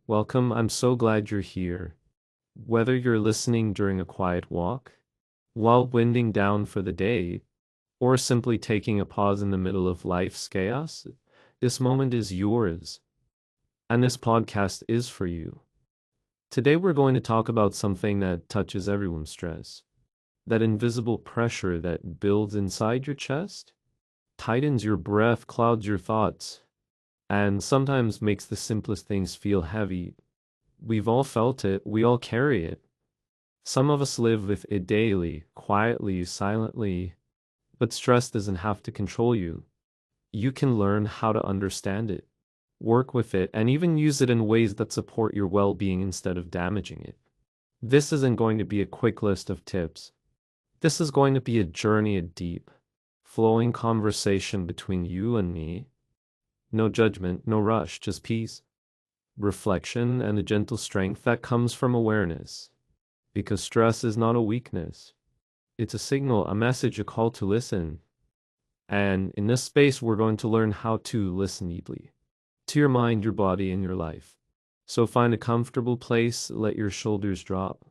Welcome, I'm so glad you're here. Whether you're listening during a quiet walk, while winding down for the day, or simply taking a pause in the middle of life's chaos, this moment is yours, and this podcast is for you. Today, we're going to talk about something that touches everyone's stress, that invisible pressure that builds inside your chest, tightens your breath, clouds your thoughts, and sometimes makes the simplest things feel heavy. We've all felt it, we all carry it. Some of us live with it daily, quietly, silently, but stress doesn't have to control you. You can learn how to understand it, work with it, and even use it in ways that support your well-being instead of damaging it. This isn't going to be a quick list of tips. This is going to be a journey, a deep, flowing conversation between you and me. No judgment, no rush, just peace, reflection, and a gentle strength that comes from awareness. Because stress is not a weakness. It's a signal, a message, a call to listen. And in this space, we're going to learn how to listen deeply to your mind, your body, and your life. So find a comfortable place, let your shoulders drop.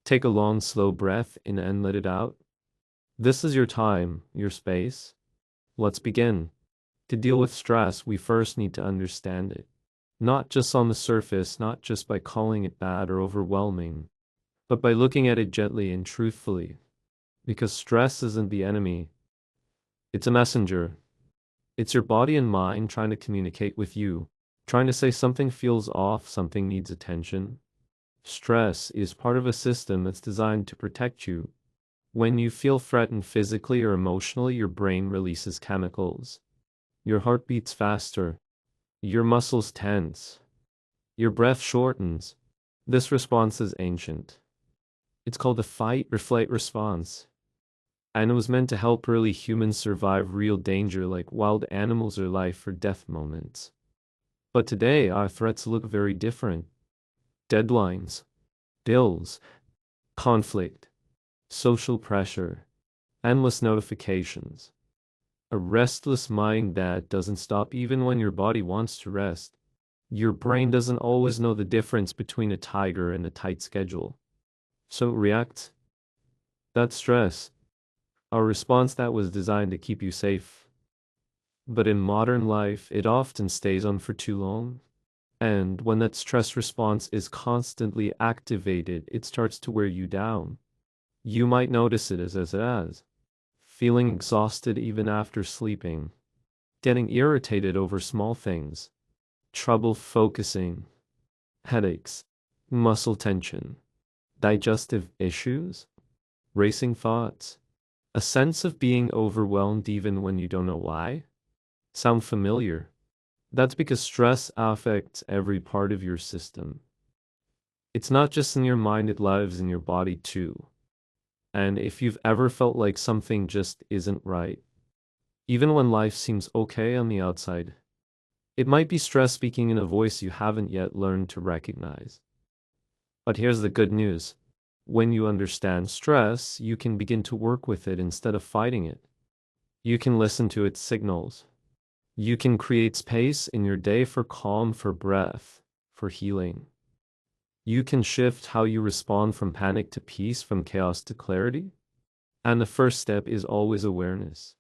Take a long, slow breath in and let it out. This is your time, your space. Let's begin. To deal with stress, we first need to understand it. Not just on the surface, not just by calling it bad or overwhelming, but by looking at it gently and truthfully. Because stress isn't the enemy, it's a messenger. It's your body and mind trying to communicate with you, trying to say something feels off, something needs attention. Stress is part of a system that's designed to protect you. When you feel threatened physically or emotionally, your brain releases chemicals. Your heart beats faster. Your muscles tense. Your breath shortens. This response is ancient. It's called the fight or flight response. And it was meant to help early humans survive real danger like wild animals or life or death moments. But today, our threats look very different. Deadlines, bills, conflict, social pressure, endless notifications. A restless mind that doesn't stop even when your body wants to rest. Your brain doesn't always know the difference between a tiger and a tight schedule. So it reacts. That's stress. A response that was designed to keep you safe. But in modern life, it often stays on for too long. And when that stress response is constantly activated, it starts to wear you down. You might notice it as feeling exhausted even after sleeping, getting irritated over small things, trouble focusing, headaches, muscle tension, digestive issues, racing thoughts, a sense of being overwhelmed even when you don't know why. Sound familiar? That's because stress affects every part of your system. It's not just in your mind, it lives in your body too. And if you've ever felt like something just isn't right, even when life seems okay on the outside, it might be stress speaking in a voice you haven't yet learned to recognize. But here's the good news. When you understand stress, you can begin to work with it instead of fighting it. You can listen to its signals. You can create space in your day for calm, for breath, for healing. You can shift how you respond from panic to peace, from chaos to clarity. And the first step is always awareness.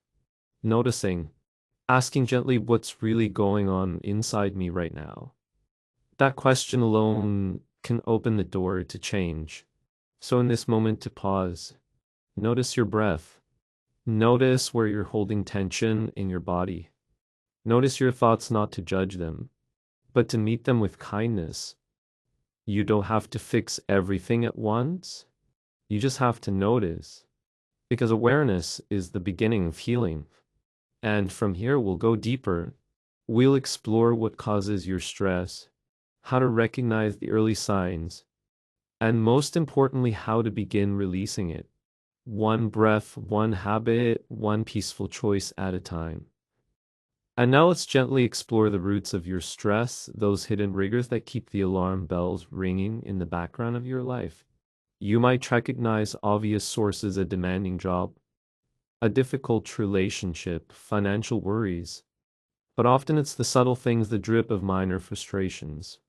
Noticing, asking gently what's really going on inside me right now. That question alone can open the door to change. So in this moment to pause, notice your breath. Notice where you're holding tension in your body. Notice your thoughts, not to judge them, but to meet them with kindness. You don't have to fix everything at once. You just have to notice. Because awareness is the beginning of healing. And from here, we'll go deeper. We'll explore what causes your stress, how to recognize the early signs, and most importantly, how to begin releasing it. One breath, one habit, one peaceful choice at a time. And now let's gently explore the roots of your stress, those hidden triggers that keep the alarm bells ringing in the background of your life. You might recognize obvious sources: a demanding job, a difficult relationship, financial worries. But often it's the subtle things, the drip of minor frustrations.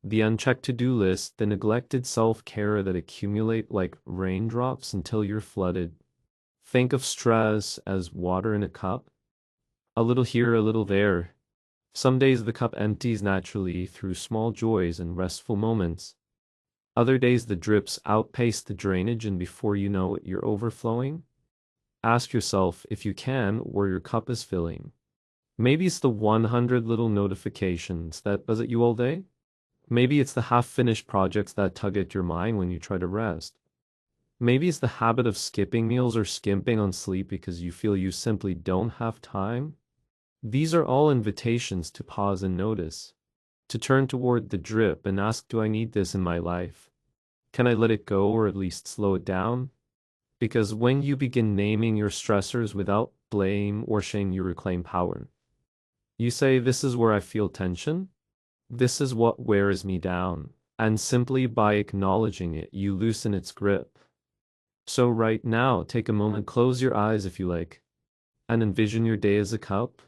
The unchecked to-do list, the neglected self-care that accumulate like raindrops until you're flooded. Think of stress as water in a cup. A little here, a little there. Some days the cup empties naturally through small joys and restful moments. Other days the drips outpace the drainage and before you know it, you're overflowing. Ask yourself, if you can, where your cup is filling. Maybe it's the 100 little notifications that buzz at you all day. Maybe it's the half-finished projects that tug at your mind when you try to rest. Maybe it's the habit of skipping meals or skimping on sleep because you feel you simply don't have time. These are all invitations to pause and notice, to turn toward the drip and ask, do I need this in my life? Can I let it go or at least slow it down? Because when you begin naming your stressors without blame or shame, you reclaim power. You say, this is where I feel tension. This is what wears me down. And simply by acknowledging it, you loosen its grip. So right now, take a moment, close your eyes if you like, and envision your day as a cup.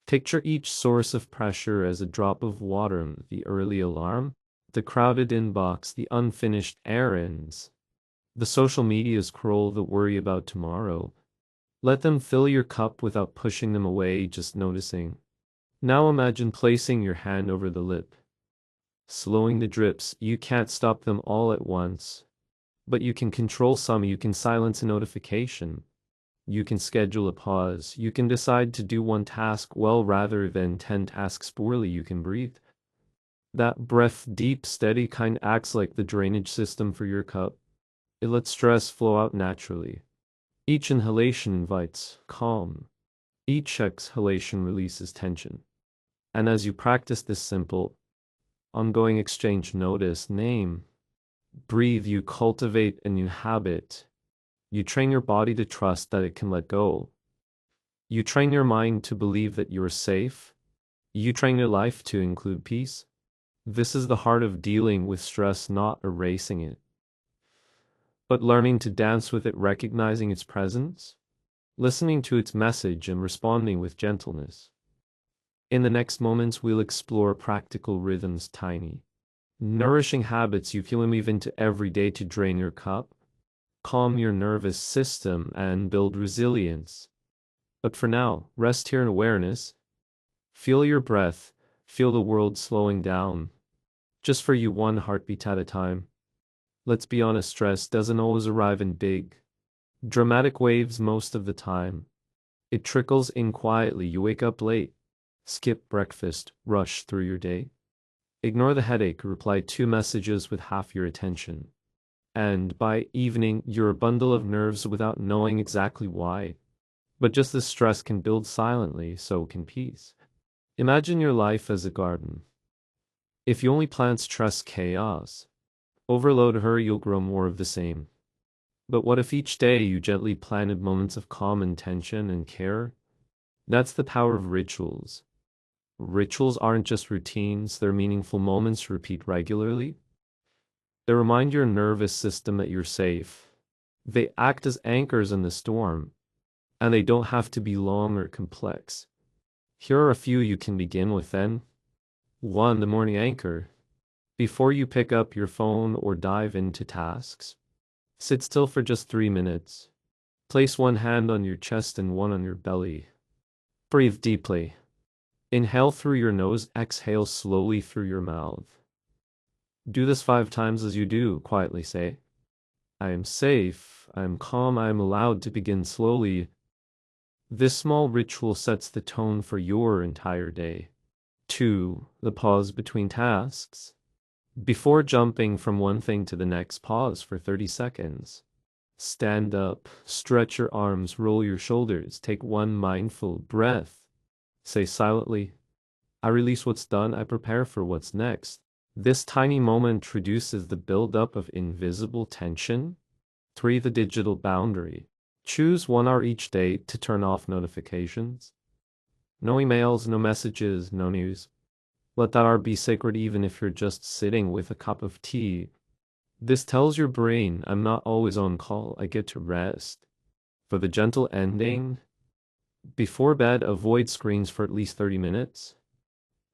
Picture each source of pressure as a drop of water, the early alarm, the crowded inbox, the unfinished errands, the social media scroll, the worry about tomorrow. Let them fill your cup without pushing them away, just noticing. Now imagine placing your hand over the lip, slowing the drips. You can't stop them all at once, but you can control some. You can silence a notification. You can schedule a pause. You can decide to do one task well rather than 10 tasks poorly. You can breathe. That breath, deep, steady kind, acts like the drainage system for your cup. It lets stress flow out naturally. Each inhalation invites calm. Each exhalation releases tension. And as you practice this simple, ongoing exchange, notice, name, breathe, you cultivate a new habit. You train your body to trust that it can let go. You train your mind to believe that you're safe. You train your life to include peace. This is the heart of dealing with stress, not erasing it, but learning to dance with it, recognizing its presence, listening to its message, and responding with gentleness. In the next moments, we'll explore practical rhythms, tiny, nourishing habits you can weave into every day to drain your cup, calm your nervous system, and build resilience. But for now, rest here in awareness. Feel your breath, feel the world slowing down. Just for you, one heartbeat at a time. Let's be honest, stress doesn't always arrive in big, dramatic waves most of the time. It trickles in quietly. You wake up late, skip breakfast, rush through your day. Ignore the headache, reply 2 messages with half your attention. And by evening, you're a bundle of nerves without knowing exactly why. But just as stress can build silently, so can peace. Imagine your life as a garden. If you only plant stress, chaos, overload her, you'll grow more of the same. But what if each day you gently planted moments of calm, intention, and care? That's the power of rituals. Rituals aren't just routines, they're meaningful moments repeat regularly. They remind your nervous system that you're safe. They act as anchors in the storm, and they don't have to be long or complex. Here are a few you can begin with then. 1. The morning anchor. Before you pick up your phone or dive into tasks, sit still for just 3 minutes. Place one hand on your chest and one on your belly. Breathe deeply. Inhale through your nose, exhale slowly through your mouth. Do this 5 times. As you do, quietly say, I am safe, I am calm, I am allowed to begin slowly. This small ritual sets the tone for your entire day. 2. The pause between tasks. Before jumping from one thing to the next, pause for 30 seconds. Stand up, stretch your arms, roll your shoulders, take one mindful breath. Say silently, I release what's done, I prepare for what's next. This tiny moment introduces the buildup of invisible tension. 3. The digital boundary. Choose 1 hour each day to turn off notifications. No emails, no messages, no news. Let that hour be sacred even if you're just sitting with a cup of tea. This tells your brain, I'm not always on call, I get to rest. For the gentle ending, before bed, avoid screens for at least 30 minutes.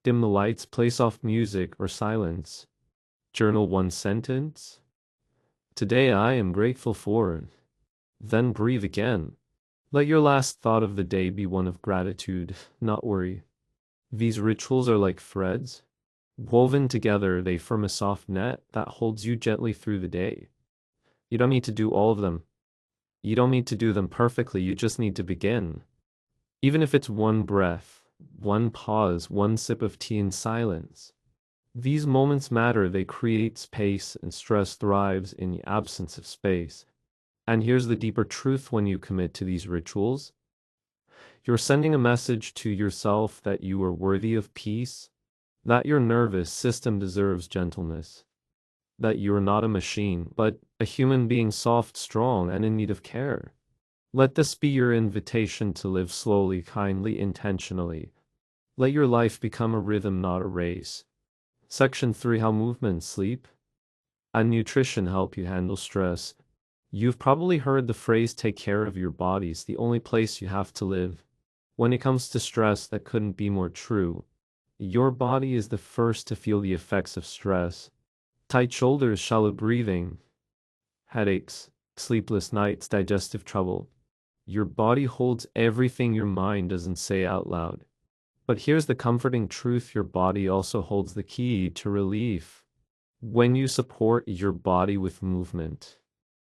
Dim the lights, play soft music or silence. Journal one sentence. Today I am grateful for. Then breathe again. Let your last thought of the day be one of gratitude, not worry. These rituals are like threads. Woven together, they form a soft net that holds you gently through the day. You don't need to do all of them. You don't need to do them perfectly, you just need to begin. Even if it's one breath, one pause, one sip of tea in silence. These moments matter, they create space, and stress thrives in the absence of space. And here's the deeper truth: when you commit to these rituals, you're sending a message to yourself that you are worthy of peace, that your nervous system deserves gentleness, that you are not a machine, but a human being, soft, strong, and in need of care. Let this be your invitation to live slowly, kindly, intentionally. Let your life become a rhythm, not a race. Section 3: How movement, sleep, and nutrition help you handle stress. You've probably heard the phrase, take care of your body's the only place you have to live. When it comes to stress, that couldn't be more true. Your body is the first to feel the effects of stress. Tight shoulders, shallow breathing, headaches, sleepless nights, digestive trouble. Your body holds everything your mind doesn't say out loud. But here's the comforting truth: your body also holds the key to relief. When you support your body with movement,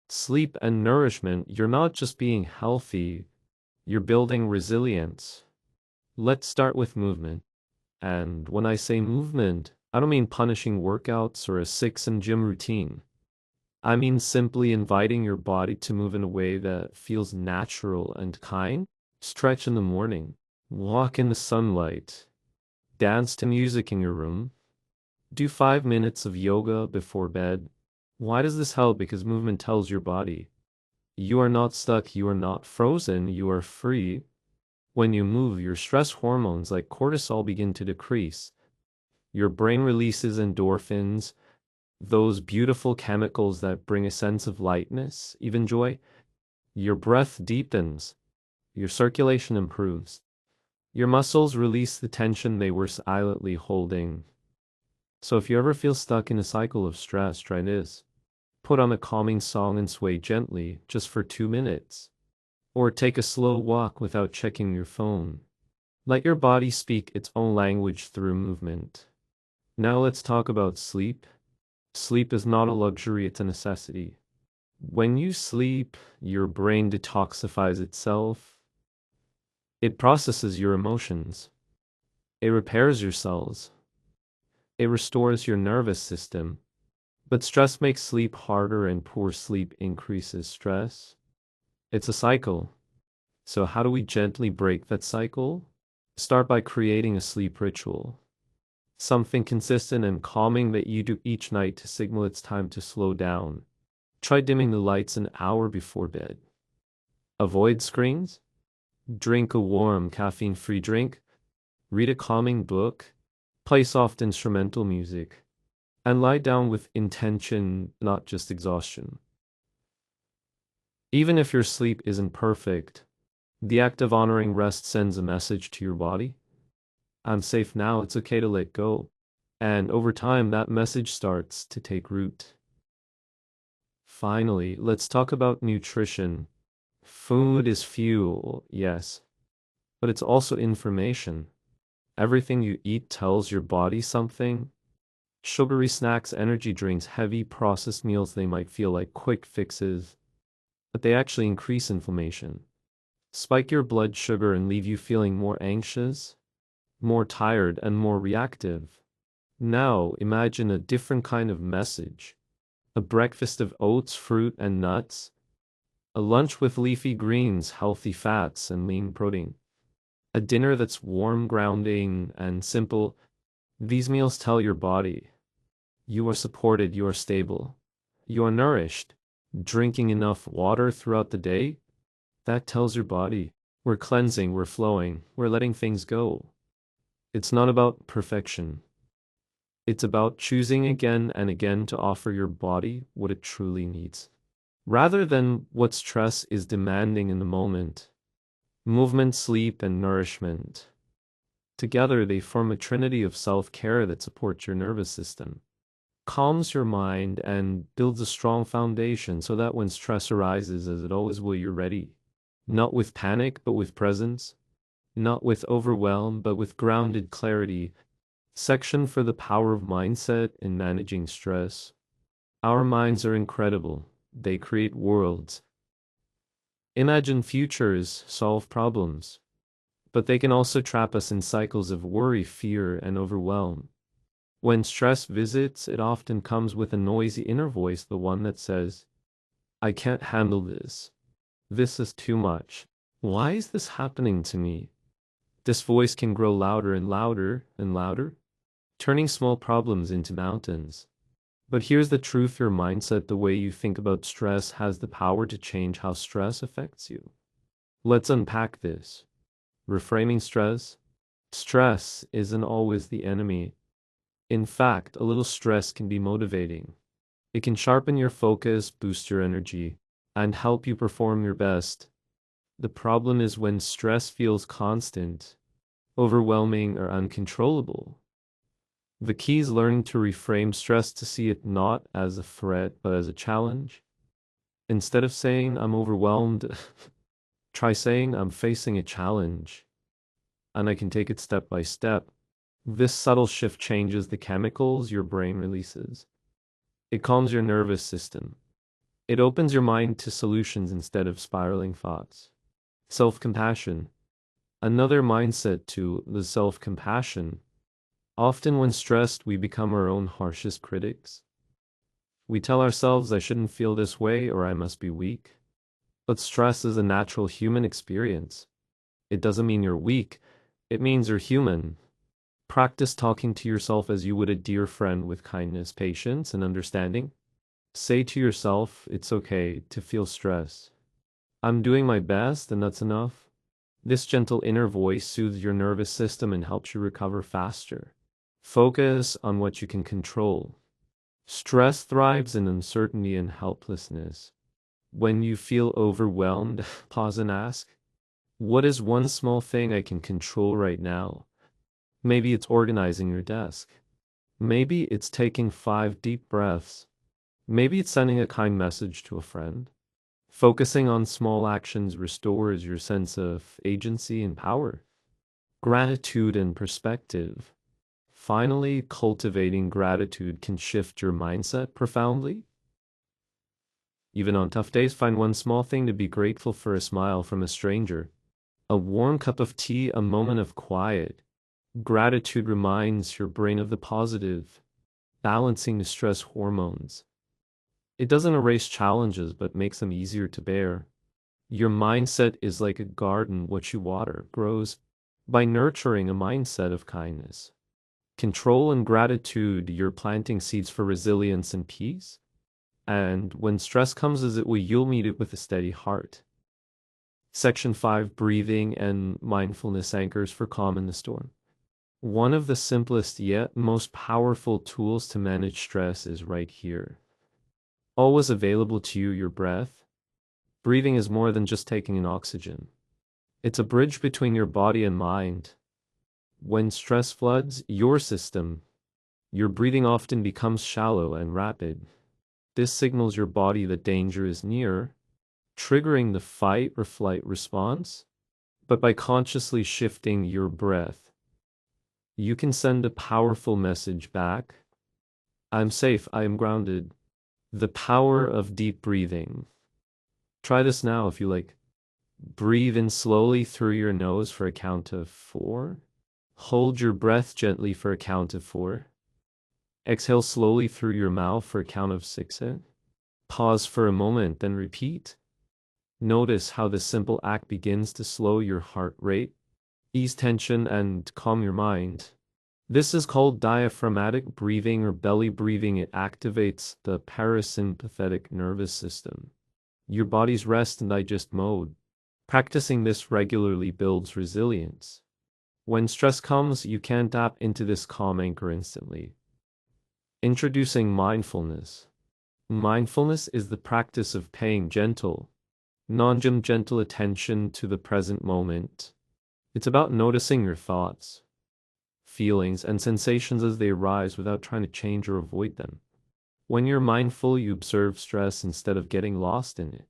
sleep, and nourishment, you're not just being healthy, you're building resilience. Let's start with movement. And when I say movement, I don't mean punishing workouts or a 6 gym routine. I mean simply inviting your body to move in a way that feels natural and kind. Stretch in the morning, walk in the sunlight, dance to music in your room, do 5 minutes of yoga before bed. Why does this help? Because movement tells your body, you are not stuck, you are not frozen, you are free. When you move, your stress hormones like cortisol begin to decrease. Your brain releases endorphins, those beautiful chemicals that bring a sense of lightness, even joy. Your breath deepens, your circulation improves. Your muscles release the tension they were silently holding. So if you ever feel stuck in a cycle of stress, try this. Put on a calming song and sway gently, just for 2 minutes. Or take a slow walk without checking your phone. Let your body speak its own language through movement. Now let's talk about sleep. Sleep is not a luxury, it's a necessity. When you sleep, your brain detoxifies itself. It processes your emotions. It repairs your cells. It restores your nervous system. But stress makes sleep harder, and poor sleep increases stress. It's a cycle. So how do we gently break that cycle? Start by creating a sleep ritual. Something consistent and calming that you do each night to signal it's time to slow down. Try dimming the lights an hour before bed. Avoid screens. Drink a warm, caffeine-free drink. Read a calming book. Play soft instrumental music. And lie down with intention, not just exhaustion. Even if your sleep isn't perfect, the act of honoring rest sends a message to your body. I'm safe now, it's okay to let go. And over time, that message starts to take root. Finally, let's talk about nutrition. Food is fuel, yes, but it's also information. Everything you eat tells your body something. Sugary snacks, energy drinks, heavy processed meals, they might feel like quick fixes, but they actually increase inflammation, spike your blood sugar, and leave you feeling more anxious, more tired, and more reactive. Now, imagine a different kind of message. A breakfast of oats, fruit, and nuts. A lunch with leafy greens, healthy fats, and lean protein. A dinner that's warm, grounding, and simple. These meals tell your body, you are supported, you are stable, you are nourished. Drinking enough water throughout the day, that tells your body, we're cleansing, we're flowing, we're letting things go. It's not about perfection. It's about choosing again and again to offer your body what it truly needs, rather than what stress is demanding in the moment. Movement, sleep, and nourishment. Together, they form a trinity of self-care that supports your nervous system. calms your mind and builds a strong foundation so that when stress arises, as it always will, you're ready. Not with panic, but with presence. Not with overwhelm, but with grounded clarity. Section for the power of mindset in managing stress. Our minds are incredible. They create worlds. Imagine futures, solve problems. But they can also trap us in cycles of worry, fear, and overwhelm. When stress visits, it often comes with a noisy inner voice, the one that says, I can't handle this. This is too much. Why is this happening to me? This voice can grow louder and louder and louder, turning small problems into mountains. But here's the truth: your mindset, the way you think about stress, has the power to change how stress affects you. Let's unpack this. Reframing stress. Stress isn't always the enemy. In fact, a little stress can be motivating. It can sharpen your focus, boost your energy, and help you perform your best. The problem is when stress feels constant, overwhelming, or uncontrollable. The key is learning to reframe stress, to see it not as a threat, but as a challenge. Instead of saying, I'm overwhelmed, try saying, I'm facing a challenge, and I can take it step by step. This subtle shift changes the chemicals your brain releases. It calms your nervous system. It opens your mind to solutions instead of spiraling thoughts. Self-compassion. Another mindset to the self-compassion. Often when stressed, we become our own harshest critics. We tell ourselves, I shouldn't feel this way, or I must be weak. But stress is a natural human experience. It doesn't mean you're weak. It means you're human. Practice talking to yourself as you would a dear friend, with kindness, patience, and understanding. Say to yourself, it's okay to feel stress. I'm doing my best, and that's enough. This gentle inner voice soothes your nervous system and helps you recover faster. Focus on what you can control. Stress thrives in uncertainty and helplessness. When you feel overwhelmed, pause and ask, what is one small thing I can control right now? Maybe it's organizing your desk. Maybe it's taking 5 deep breaths. Maybe it's sending a kind message to a friend. Focusing on small actions restores your sense of agency and power. Gratitude and perspective. Finally, cultivating gratitude can shift your mindset profoundly. Even on tough days, find one small thing to be grateful for: a smile from a stranger, a warm cup of tea, a moment of quiet. Gratitude reminds your brain of the positive, balancing the stress hormones. It doesn't erase challenges, but makes them easier to bear. Your mindset is like a garden. What you water grows by nurturing a mindset of kindness, control, and gratitude. You're planting seeds for resilience and peace. And when stress comes as it will, you'll meet it with a steady heart. Section 5. Breathing and mindfulness anchors for calm in the storm. One of the simplest yet most powerful tools to manage stress is right here. Always available to you, your breath. Breathing is more than just taking in oxygen. It's a bridge between your body and mind. When stress floods your system, your breathing often becomes shallow and rapid. This signals your body that danger is near, triggering the fight or flight response. But by consciously shifting your breath, you can send a powerful message back. I'm safe, I am grounded. The power of deep breathing. Try this now if you like. Breathe in slowly through your nose for a count of 4. Hold your breath gently for a count of 4. Exhale slowly through your mouth for a count of 6. Pause for a moment, then repeat. Notice how this simple act begins to slow your heart rate, ease tension, and calm your mind. This is called diaphragmatic breathing or belly breathing. It activates the parasympathetic nervous system, your body's rest and digest mode. Practicing this regularly builds resilience. When stress comes, you can tap into this calm anchor instantly. Introducing mindfulness. Mindfulness is the practice of paying gentle attention to the present moment. It's about noticing your thoughts, feelings, and sensations as they arise without trying to change or avoid them. When you're mindful, you observe stress instead of getting lost in it.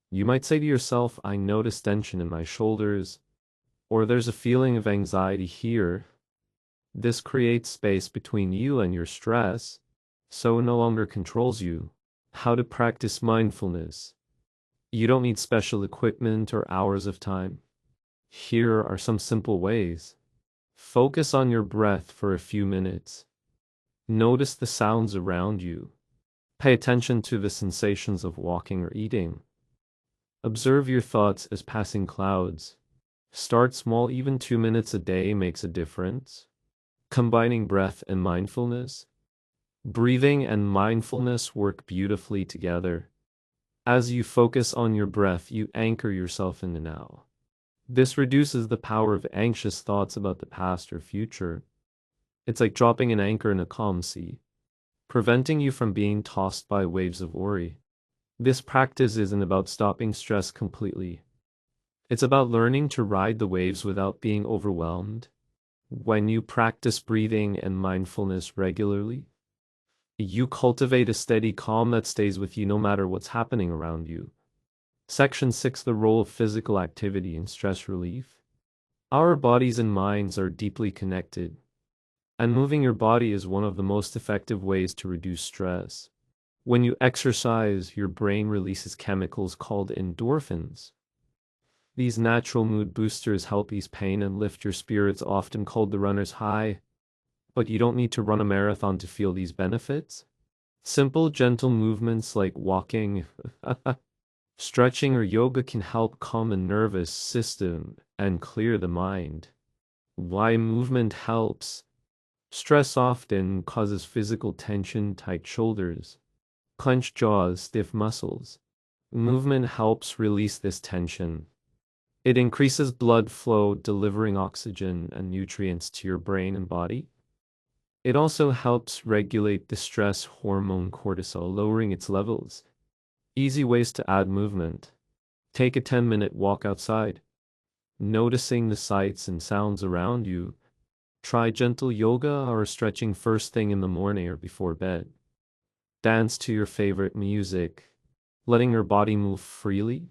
You might say to yourself, I notice tension in my shoulders, or there's a feeling of anxiety here. This creates space between you and your stress, so it no longer controls you. How to practice mindfulness. You don't need special equipment or hours of time. Here are some simple ways. Focus on your breath for a few minutes. Notice the sounds around you. Pay attention to the sensations of walking or eating. Observe your thoughts as passing clouds. Start small, even 2 minutes a day makes a difference. Combining breath and mindfulness. Breathing and mindfulness work beautifully together. As you focus on your breath, you anchor yourself in the now. This reduces the power of anxious thoughts about the past or future. It's like dropping an anchor in a calm sea, preventing you from being tossed by waves of worry. This practice isn't about stopping stress completely. It's about learning to ride the waves without being overwhelmed. When you practice breathing and mindfulness regularly, you cultivate a steady calm that stays with you no matter what's happening around you. Section 6. The role of physical activity in stress relief. Our bodies and minds are deeply connected, and moving your body is one of the most effective ways to reduce stress. When you exercise, your brain releases chemicals called endorphins. These natural mood boosters help ease pain and lift your spirits, often called the runner's high. But you don't need to run a marathon to feel these benefits. Simple, gentle movements like walking, stretching, or yoga can help calm the nervous system and clear the mind. Why movement helps? Stress often causes physical tension, tight shoulders, clenched jaws, stiff muscles. Movement helps release this tension. It increases blood flow, delivering oxygen and nutrients to your brain and body. It also helps regulate the stress hormone cortisol, lowering its levels. Easy ways to add movement. Take a 10-minute walk outside, noticing the sights and sounds around you. Try gentle yoga or stretching first thing in the morning or before bed. Dance to your favorite music, letting your body move freely.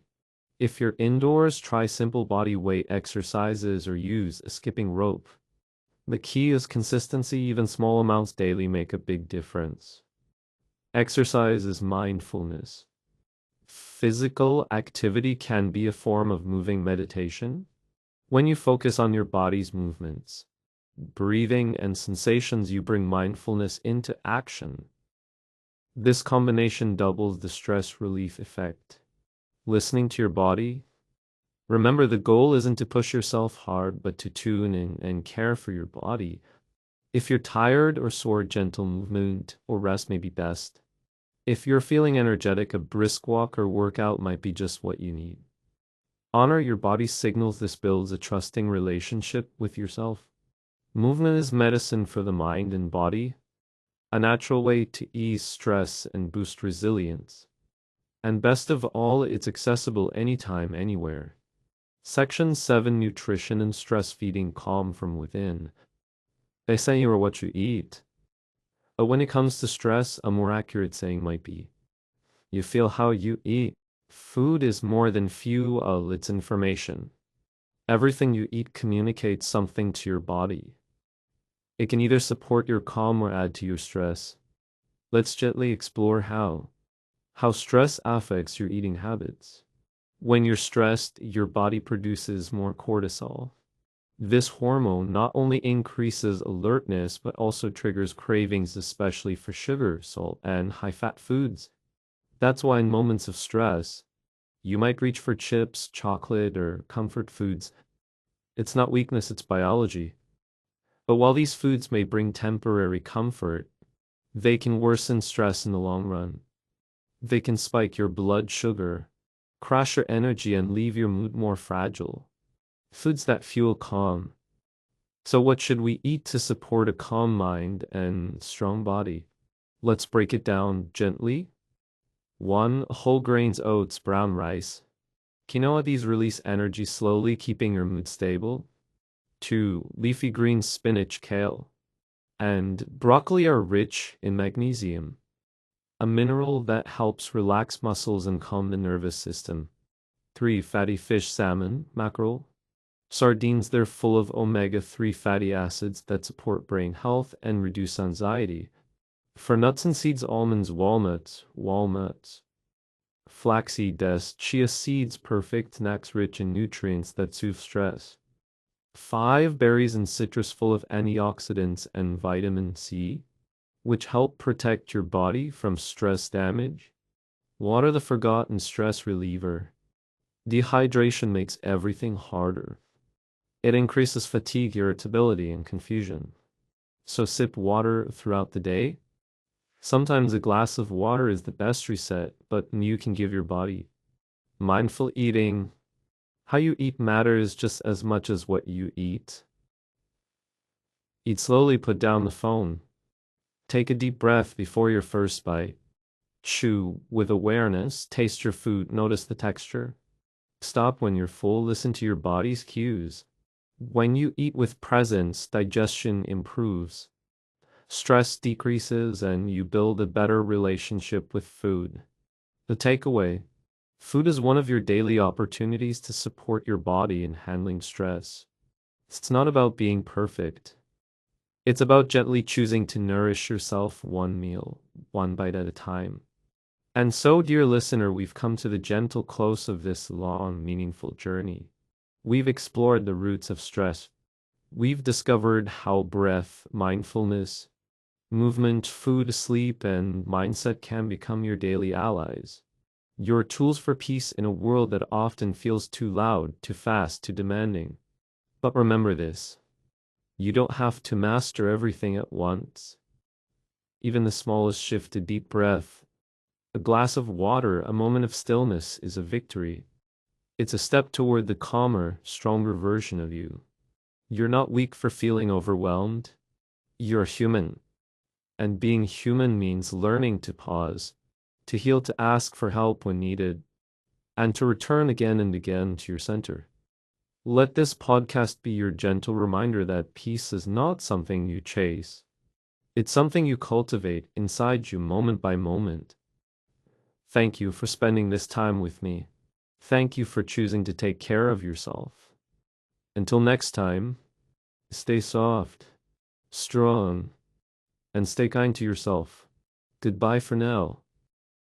If you're indoors, try simple body weight exercises or use a skipping rope. The key is consistency. Even small amounts daily make a big difference. Exercise is mindfulness. Physical activity can be a form of moving meditation. When you focus on your body's movements, breathing, and sensations, you bring mindfulness into action. This combination doubles the stress relief effect. Listening to your body. Remember, the goal isn't to push yourself hard, but to tune in and care for your body. If you're tired or sore, gentle movement or rest may be best. If you're feeling energetic, a brisk walk or workout might be just what you need. Honor your body's signals. This builds a trusting relationship with yourself. Movement is medicine for the mind and body, a natural way to ease stress and boost resilience. And best of all, it's accessible anytime, anywhere. Section 7. Nutrition and stress. Feeding calm from within. They say you are what you eat. But when it comes to stress, a more accurate saying might be, you feel how you eat. Food is more than fuel, it's information. Everything you eat communicates something to your body. It can either support your calm or add to your stress. Let's gently explore how stress affects your eating habits. When you're stressed, your body produces more cortisol. This hormone not only increases alertness, but also triggers cravings, especially for sugar, salt, and high-fat foods. That's why in moments of stress, you might reach for chips, chocolate, or comfort foods. It's not weakness, it's biology. But while these foods may bring temporary comfort, they can worsen stress in the long run. They can spike your blood sugar, crash your energy, and leave your mood more fragile. Foods that fuel calm. So what should we eat to support a calm mind and strong body? Let's break it down gently. 1. Whole grains, oats, brown rice. Quinoa. These release energy slowly, keeping your mood stable. 2. Leafy greens, spinach, kale, and broccoli are rich in magnesium. a mineral that helps relax muscles and calm the nervous system. 3. Fatty fish, salmon, mackerel, sardines. They're full of omega-3 fatty acids that support brain health and reduce anxiety. For nuts and seeds, almonds, walnuts, flaxseed, chia seeds, perfect snacks rich in nutrients that soothe stress. 5. Berries and citrus, full of antioxidants and vitamin C, which help protect your body from stress damage. Water, the forgotten stress reliever. Dehydration makes everything harder. It increases fatigue, irritability, and confusion. So sip water throughout the day. Sometimes a glass of water is the best reset, but you can give your body. Mindful eating. How you eat matters just as much as what you eat. Eat slowly, put down the phone. Take a deep breath before your first bite. Chew with awareness, taste your food, notice the texture. Stop when you're full, listen to your body's cues. When you eat with presence, digestion improves. Stress decreases and you build a better relationship with food. The takeaway: food is one of your daily opportunities to support your body in handling stress. It's not about being perfect. It's about gently choosing to nourish yourself one meal, one bite at a time. And so, dear listener, we've come to the gentle close of this long, meaningful journey. We've explored the roots of stress. We've discovered how breath, mindfulness, movement, food, sleep, and mindset can become your daily allies. Your tools for peace in a world that often feels too loud, too fast, too demanding. But remember this: you don't have to master everything at once. Even the smallest shift, a deep breath, a glass of water, a moment of stillness, is a victory. It's a step toward the calmer, stronger version of you. You're not weak for feeling overwhelmed. You're human. And being human means learning to pause, to heal, to ask for help when needed, and to return again and again to your center. Let this podcast be your gentle reminder that peace is not something you chase. It's something you cultivate inside you moment by moment. Thank you for spending this time with me. Thank you for choosing to take care of yourself. Until next time, stay soft, strong, and stay kind to yourself. Goodbye for now.